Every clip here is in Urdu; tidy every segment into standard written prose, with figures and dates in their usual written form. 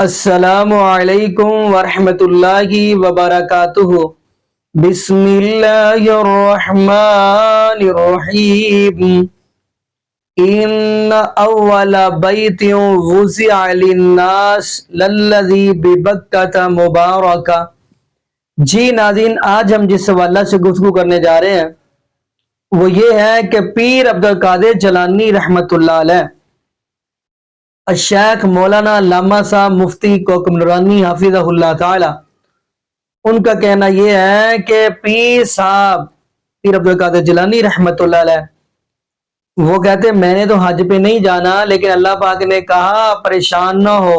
السلام علیکم ورحمۃ اللہ وبرکاتہ۔ بسم اللہ الرحمن الرحیم۔ ان اول بیت وضع للناس للذی ببکۃ مبارکہ۔ جی ناظرین، آج ہم جس حوالہ سے گفتگو کرنے جا رہے ہیں وہ یہ ہے کہ پیر عبدالقادر جیلانی رحمۃ اللہ علیہ، الشیخ مولانا علامہ صاحب مفتی کوکب نورانی حافظہ اللہ تعالی، ان کا کہنا یہ ہے کہ پیر صاحب پیر عبدالقادر جیلانی رحمۃ اللہ علیہ وہ کہتے ہیں میں نے تو حج پہ نہیں جانا، لیکن اللہ پاک نے کہا پریشان نہ ہو،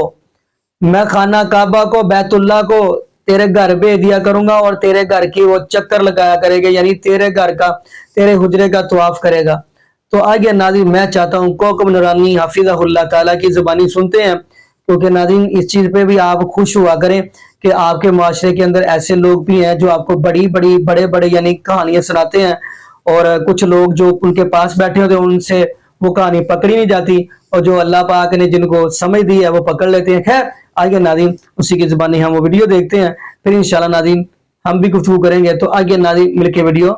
میں خانہ کعبہ کو بیت اللہ کو تیرے گھر بھیج دیا کروں گا اور تیرے گھر کی وہ چکر لگایا کرے گا، یعنی تیرے گھر کا تیرے حجرے کا طواف کرے گا۔ تو آگے ناظرین میں چاہتا ہوں کوکب نورانی حافظہ اللہ تعالیٰ کی زبانی سنتے ہیں، کیونکہ ناظرین اس چیز پہ بھی آپ خوش ہوا کریں کہ آپ کے معاشرے کے اندر ایسے لوگ بھی ہیں جو آپ کو بڑے یعنی کہانیاں سناتے ہیں، اور کچھ لوگ جو ان کے پاس بیٹھے ہوتے ہیں ان سے وہ کہانی پکڑی نہیں جاتی، اور جو اللہ پاک نے جن کو سمجھ دی ہے وہ پکڑ لیتے ہیں۔ خیر آگے ناظرین اسی کی زبانی ہم وہ ویڈیو دیکھتے ہیں، پھر انشاءاللہ ناظرین ہم بھی گفتگو کریں گے۔ تو آگے ناظرین مل کے ویڈیو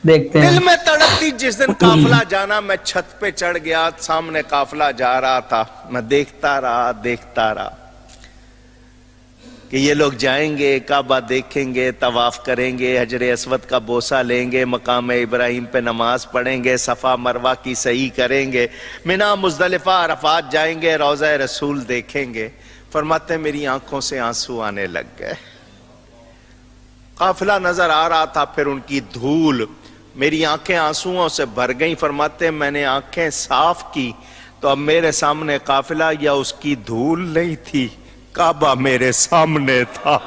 دیکھتے ہیں۔ دل میں تڑپ تھی جس دن قافلہ جانا، میں چھت پہ چڑھ گیا، سامنے قافلہ جا رہا تھا، میں دیکھتا رہا کہ یہ لوگ جائیں گے، کعبہ دیکھیں گے، طواف کریں گے، حجر اسود کا بوسہ لیں گے، مقام ابراہیم پہ نماز پڑھیں گے، صفا مروہ کی سعی کریں گے، منا مزدلفہ عرفات جائیں گے، روضہ رسول دیکھیں گے۔ فرماتے ہیں میری آنکھوں سے آنسو آنے لگ گئے، قافلہ نظر آ رہا تھا، پھر ان کی دھول میری آنکھیں آنسوؤں سے بھر گئیں۔ فرماتے ہیں میں نے آنکھیں صاف کی تو اب میرے سامنے قافلہ یا اس کی دھول نہیں تھی، کعبہ میرے سامنے تھا۔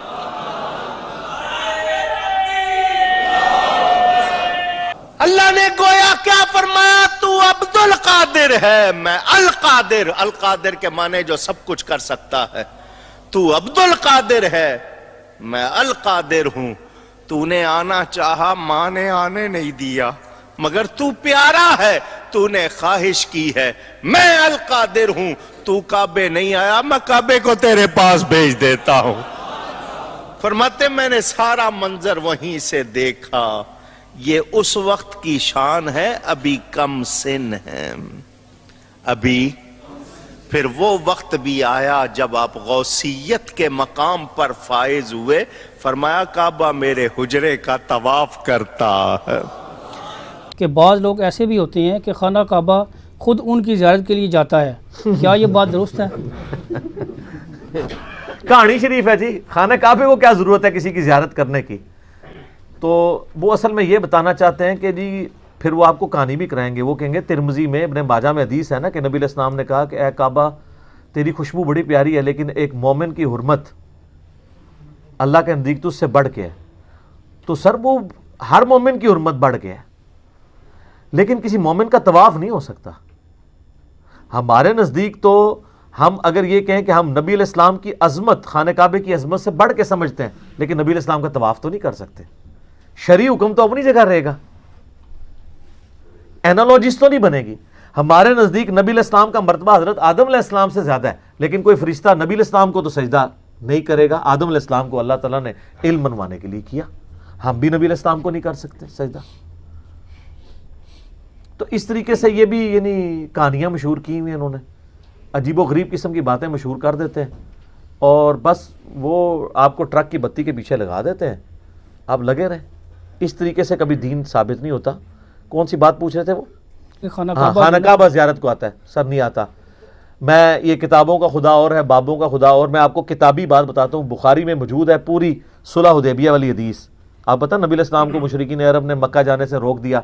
اللہ نے گویا کیا فرمایا، تو عبد القادر ہے، میں القادر۔ القادر کے معنی جو سب کچھ کر سکتا ہے۔ تو عبد القادر ہے، میں القادر ہوں۔ تو نے آنا چاہا، ماں نے آنے نہیں دیا، مگر تو پیارا ہے، تو نے خواہش کی ہے، میں القادر ہوں۔ تو کعبے نہیں آیا، میں کعبے کو تیرے پاس بھیج دیتا ہوں۔ فرماتے میں نے سارا منظر وہیں سے دیکھا، یہ اس وقت کی شان ہے، ابھی کم سن ہے، ابھی۔ پھر وہ وقت بھی آیا جب آپ غوثیت کے مقام پر فائز ہوئے، فرمایا کعبہ میرے حجرے کا طواف کرتا ہے۔ کہ بعض لوگ ایسے بھی ہوتے ہیں کہ خانہ کعبہ خود ان کی زیارت کے لیے جاتا ہے، کیا یہ بات درست ہے؟ کہانی شریف ہے جی، خانہ کعبے کو کیا ضرورت ہے کسی کی زیارت کرنے کی؟ تو وہ اصل میں یہ بتانا چاہتے ہیں کہ جی پھر وہ آپ کو کہانی بھی کرائیں گے، وہ کہیں گے ترمذی میں ابن ماجہ میں حدیث ہے نا کہ نبی علیہ السلام نے کہا کہ اے کعبہ تیری خوشبو بڑی پیاری ہے، لیکن ایک مومن کی حرمت اللہ کے نزدیک تو اس سے بڑھ کے ہے۔ تو سر وہ ہر مومن کی حرمت بڑھ کے ہے، لیکن کسی مومن کا طواف نہیں ہو سکتا۔ ہمارے نزدیک تو ہم اگر یہ کہیں کہ ہم نبی علیہ السلام کی عظمت خانہ کعبے کی عظمت سے بڑھ کے سمجھتے ہیں، لیکن نبی علیہ السلام کا طواف تو نہیں کر سکتے۔ شرعی حکم تو اپنی جگہ رہے گا، اینالوجیز تو نہیں بنے گی۔ ہمارے نزدیک نبی علیہ السلام کا مرتبہ حضرت آدم علیہ السلام سے زیادہ ہے، لیکن کوئی فرشتہ نبی علیہ السلام کو تو سجدہ نہیں کرے گا۔ آدم علیہ السلام کو اللہ تعالیٰ نے علم منوانے کے لیے کیا، ہم بھی نبی علیہ السلام کو نہیں کر سکتے سجدہ۔ تو اس طریقے سے یہ بھی یعنی کہانیاں مشہور کی ہوئی ہیں انہوں نے، عجیب و غریب قسم کی باتیں مشہور کر دیتے ہیں، اور بس وہ آپ کو ٹرک کی بتی کے پیچھے لگا دیتے ہیں، آپ لگے رہیں۔ اس طریقے سے کبھی دین ثابت نہیں ہوتا۔ کون سی بات پوچھ رہے تھے وہ؟ خانہ خانہ کعبہ زیارت کو آتا ہے، سر نہیں آتا۔ میں یہ کتابوں کا خدا اور ہے، بابوں کا خدا اور، میں آپ کو کتابی بات بتاتا ہوں، بخاری میں موجود ہے پوری صلح حدیبیہ والی حدیث۔ آپ پتہ نبی علیہ السلام کو مشرکین عرب نے مکہ جانے سے روک دیا،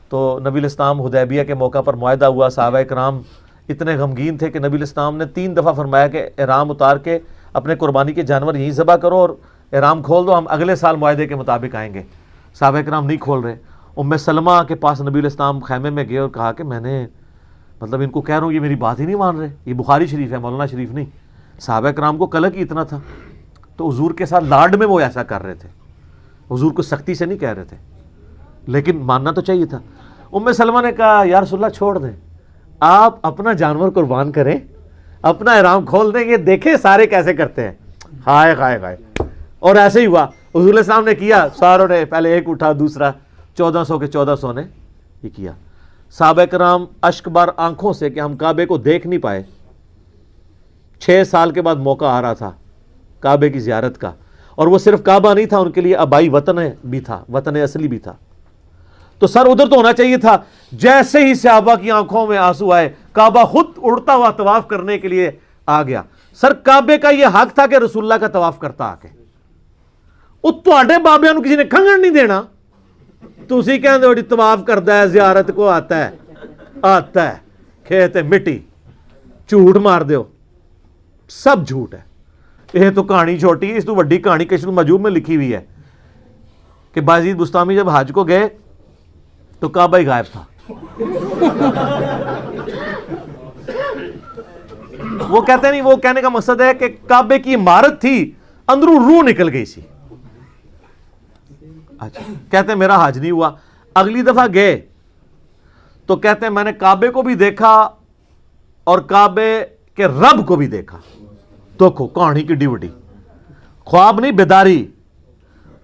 تو نبی علیہ السلام حدیبیہ کے موقع پر معاہدہ ہوا، صحابہ کرام اتنے غمگین تھے کہ نبی علیہ السلام نے 3 دفعہ فرمایا کہ احرام اتار کے اپنے قربانی کے جانور یہیں ذبح کرو اور احرام کھول دو، ہم اگلے سال معاہدے کے مطابق آئیں گے۔ صحابہ کرام نہیں کھول رہے۔ ام سلمہ کے پاس نبی علیہ السلام خیمے میں گئے اور کہا کہ میں نے مطلب ان کو کہہ رہا ہوں یہ میری بات ہی نہیں مان رہے، یہ بخاری شریف ہے، مولانا شریف نہیں۔ صحابہ کرام کو قلق ہی اتنا تھا، تو حضور کے ساتھ لاڈ میں وہ ایسا کر رہے تھے، حضور کو سختی سے نہیں کہہ رہے تھے، لیکن ماننا تو چاہیے تھا۔ ام سلمہ نے کہا یا رسول اللہ چھوڑ دیں، آپ اپنا جانور قربان کریں، اپنا احرام کھول دیں گے, دیکھیں سارے کیسے کرتے ہیں, ہائے ہائے ہائے. اور ایسے ہی ہوا, حضور علیہ السلام نے کیا, ساروں نے پہلے ایک اٹھا, دوسرا 1400 کے 1400 نے یہ کیا. صحابہ کرام اشک بار آنکھوں سے کہ ہم کعبے کو دیکھ نہیں پائے. 6 سال کے بعد موقع آ رہا تھا کعبے کی زیارت کا, اور وہ صرف کعبہ نہیں تھا ان کے لیے, آبائی وطن بھی تھا, وطن اصلی بھی تھا. تو سر ادھر تو ہونا چاہیے تھا. جیسے ہی صحابہ کی آنکھوں میں آنسو آئے, کعبہ خود اڑتا ہوا طواف کرنے کے لیے آ گیا. سر کعبے کا یہ حق تھا کہ رسول اللہ کا طواف کرتا آ کے. وہ تواڈے بابیاں نوں کسی نے کھنگن نہیں دینا. تسی کہندے ہو جی طواف کردا ہے, زیارت کو آتا ہے, کھیت مٹی, جھوٹ مار دیو, سب جھوٹ ہے. یہ تو کہانی چھوٹی ہے, اس تو بڑی کہانی کشف المجوب میں لکھی ہوئی ہے کہ بازید بستامی جب حج کو گئے تو کعبہ ہی غائب تھا. وہ کہتے نہیں, وہ کہنے کا مقصد ہے کہ کعبے کی عمارت تھی, اندروں روح نکل گئی سی. اچھا, کہتے ہیں میرا حج نہیں ہوا. اگلی دفعہ گئے تو کہتے ہیں میں نے کعبے کو بھی دیکھا اور کعبے کے رب کو بھی دیکھا. دیکھو کہانی کی ڈیوٹی, خواب نہیں بیداری.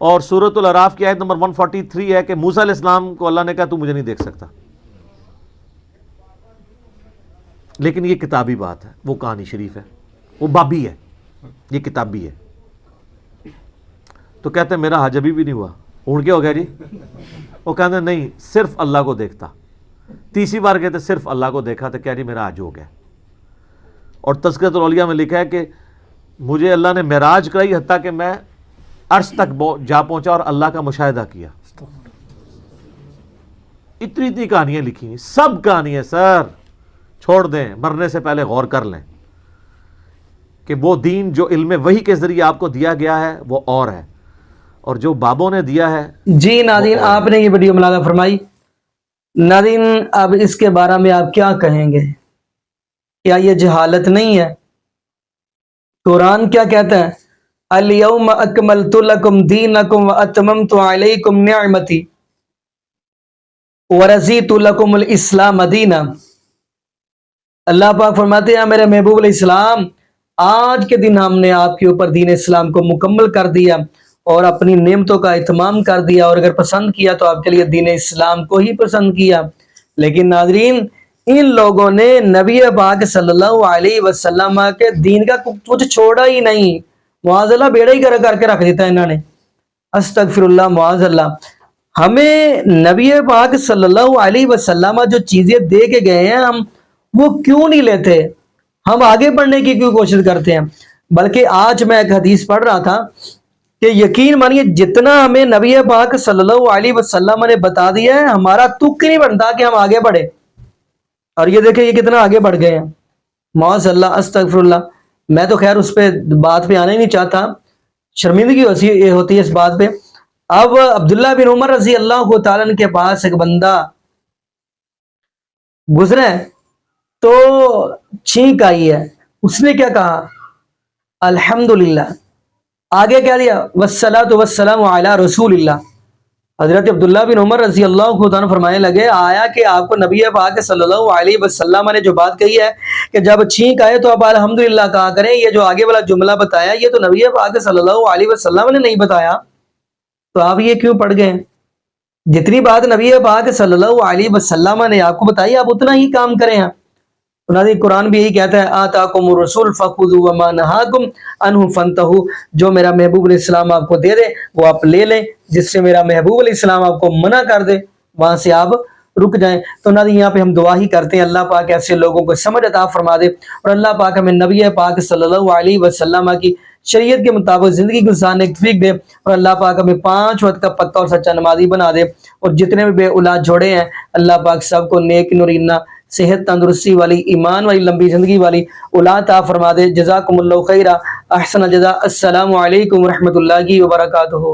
اور سورۃ الاعراف کی آیت نمبر 143 ہے کہ موسیٰ علیہ السلام کو اللہ نے کہا تو مجھے نہیں دیکھ سکتا. لیکن یہ کتابی بات ہے, وہ کہانی شریف ہے, وہ بابی ہے, یہ کتابی ہے. تو کہتے ہیں میرا حج ابھی بھی نہیں ہوا. ہوں کیا ہو گیا جی؟ وہ کہتے ہیں نہیں, صرف اللہ کو دیکھتا. تیسری بار کہتے صرف اللہ کو دیکھا تو کیا جی میرا حج ہو گیا. اور تذکرۃ الاولیاء میں لکھا ہے کہ مجھے اللہ نے معراج کرائی حتیٰ کہ میں عرش تک جا پہنچا اور اللہ کا مشاہدہ کیا. اتنی کہانیاں لکھی ہیں, سب کہانیاں سر چھوڑ دیں, مرنے سے پہلے غور کر لیں کہ وہ دین جو علم وحی کے ذریعے آپ کو دیا گیا ہے وہ اور ہے, اور جو بابوں نے دیا ہے. جی ناظرین, آپ نے یہ ویڈیو ملاحظہ فرمائی. ناظرین اب اس کے بارے میں آپ کیا کہیں گے؟ کیا یہ جہالت نہیں ہے؟ قرآن کیا کہتا ہے؟ الیوم اکملت لکم دینکم واتممت علیکم نعمتی ورضیت لکم الاسلام دینا. اللہ پاک فرماتے ہیں میرے محبوب علیہ السلام, آج کے دن ہم نے آپ کے اوپر دین اسلام کو مکمل کر دیا اور اپنی نعمتوں کا اتمام کر دیا, اور اگر پسند کیا تو آپ کے لیے دین اسلام کو ہی پسند کیا. لیکن ناظرین ان لوگوں نے نبی پاک صلی اللہ علیہ وسلم کے دین کا کچھ چھوڑا ہی نہیں. معاذ اللہ بیڑا ہی کر کے رکھ دیتا ہے انہوں نے. استغفر اللہ, معاذ اللہ. ہمیں نبی پاک صلی اللہ علیہ وسلم جو چیزیں دے کے گئے ہیں ہم وہ کیوں نہیں لیتے؟ ہم آگے بڑھنے کی کیوں کوشش کرتے ہیں؟ بلکہ آج میں ایک حدیث پڑھ رہا تھا کہ یقین مانیے جتنا ہمیں نبی پاک صلی اللہ علیہ وسلم نے بتا دیا ہے ہمارا تک نہیں بنتا کہ ہم آگے بڑھے. اور یہ دیکھیں یہ کتنا آگے بڑھ گئے ہیں. معاذ اللہ, استغفر اللہ. میں تو خیر اس پہ بات پہ آنا ہی نہیں چاہتا, شرمندگی ہوتی ہے اس بات پہ. اب عبداللہ بن عمر رضی اللہ تعالیٰ عنہ کے پاس ایک بندہ گزرا ہے تو چھینک آئی ہے. اس نے کیا کہا؟ الحمدللہ. آگے کیا دیا؟ والصلاۃ والسلام علی رسول اللہ. حضرت عبداللہ بن عمر رضی اللہ عنہ فرمانے لگے, آیا کہ آپ کو نبی پاک صلی اللہ علیہ وسلم نے جو بات کہی ہے کہ جب چھینک آئے تو آپ الحمدللہ کہا کریں, یہ جو آگے والا جملہ بتایا یہ تو نبی پاک صلی اللہ علیہ وسلم نے نہیں بتایا, تو آپ یہ کیوں پڑھ گئے؟ جتنی بات نبی پاک صلی اللہ علیہ وسلم نے آپ کو بتائی آپ اتنا ہی کام کریں. قرآن بھی یہی کہتا ہے, آتاکم الرسول فخذوا وما نہاکم عنہ فانتہوا. جو میرا محبوب علیہ السلام آپ کو دے دے وہ آپ لے لیں, جس سے میرا محبوب علیہ السلام آپ کو منع کر دے وہاں سے آپ رک جائیں. تو ناظرین یہاں پہ ہم دعا ہی کرتے ہیں اللہ پاک ایسے لوگوں کو سمجھ عطا فرما دے, اور اللہ پاک ہمیں نبی پاک صلی اللہ علیہ وسلم کی شریعت کے مطابق زندگی گزارنے کی توفیق دے, اور اللہ پاک ہمیں 5 وقت کا پکا اور سچا نمازی بنا دے, اور جتنے بھی بے اولاد جوڑے ہیں اللہ پاک سب کو نیک نورینہ صحت تندرستی والی ایمان والی لمبی زندگی والی اولاد عطا فرما دے. جزاکم اللہ خیرہ, احسن الجزاء. السلام علیکم ورحمۃ اللہ وبرکاتہ.